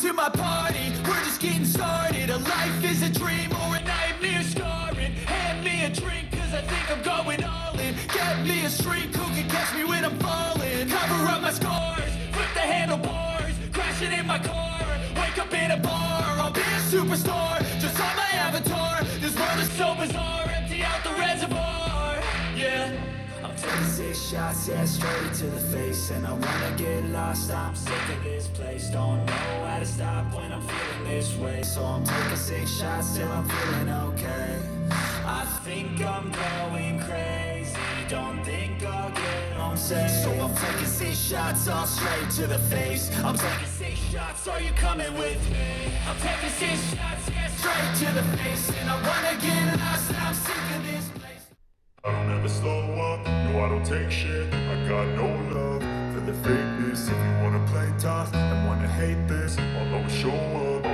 to my party, we're just getting started. A life is a dream or a nightmare scarring. Hand me a drink cause I think I'm going all in. Get me a shrink who can catch me when I'm falling. Cover up my scars, flip the handlebars, crashing in my car, wake up in a bar. I'll be a superstar, just on my avatar. This world is so bizarre, empty out the reservoir. Yeah, I'm taking 6 shots, yeah, straight to the face. And I wanna get lost, I'm sick of this place. Don't know how to stop when I'm feeling this way. So I'm taking 6 shots till I'm feeling okay. I think I'm going crazy, don't think I'll get home safe. So I'm taking 6 shots all straight to the face. I'm taking 6 shots, are you coming with me? I'm taking 6 shots, yeah, straight to the face. And I wanna get lost, I'm sick of this place. I don't ever slow up, no I don't take shit. I got no love for the fakeness. If you wanna play tough and wanna hate this, I'll always show up.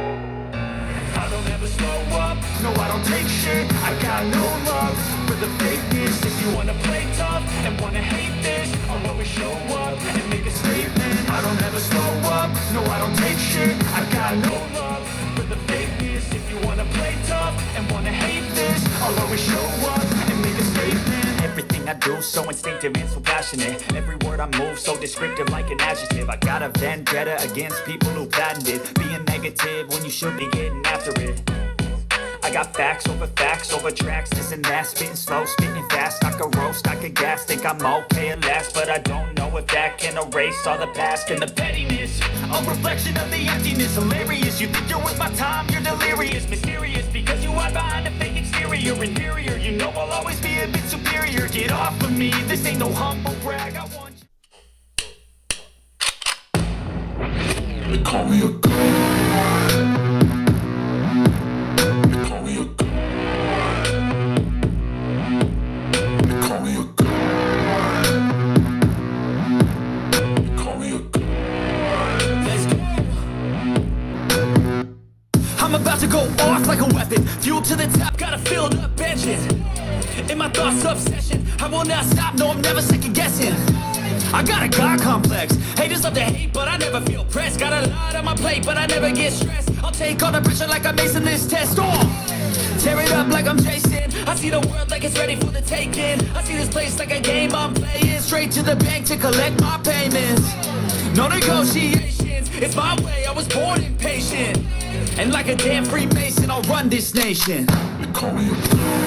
I don't ever slow up, no I don't take shit. I got no love for the fakeness. If you wanna play tough and wanna hate this, I'll always show up and make a statement. I don't ever slow up, no I don't take shit. I got no love for the fakeness. If you wanna play tough and wanna hate this, I'll always show up and make a statement. Everything I do so instinctive and so passionate. Every word I move so descriptive like an adjective. I got a vendetta against people who patented being negative when you should be getting after it. I got facts over tracks, this and that. Spitting slow, spitting fast. I could roast, I could gas. Think I'm okay at last, but I don't know if that can erase all the past and the pettiness. A reflection of the emptiness, hilarious. You think you're worth my time, you're delirious. Mysterious because you hide behind a fake exterior. Inferior, you know I'll always be a bit superior. Get off of me, this ain't no humble brag. I want you. They call me a god. They call me a god. They call me a god. They call me a god. Let's go. I'm about to go off like a weapon. Fuel to the top, got a filled up engine. In my thoughts, obsession, I will not stop, no I'm never second guessing. I got a God complex, haters love to hate but I never feel pressed. Got a lot on my plate but I never get stressed. I'll take all the pressure like I'm acing this test. Tear it up like I'm Jason. I see the world like it's ready for the taking. I see this place like a game I'm playing. Straight to the bank to collect my payments. No negotiations, it's my way, I was born impatient. And like a damn Freemason I'll run this nation. They call me a god.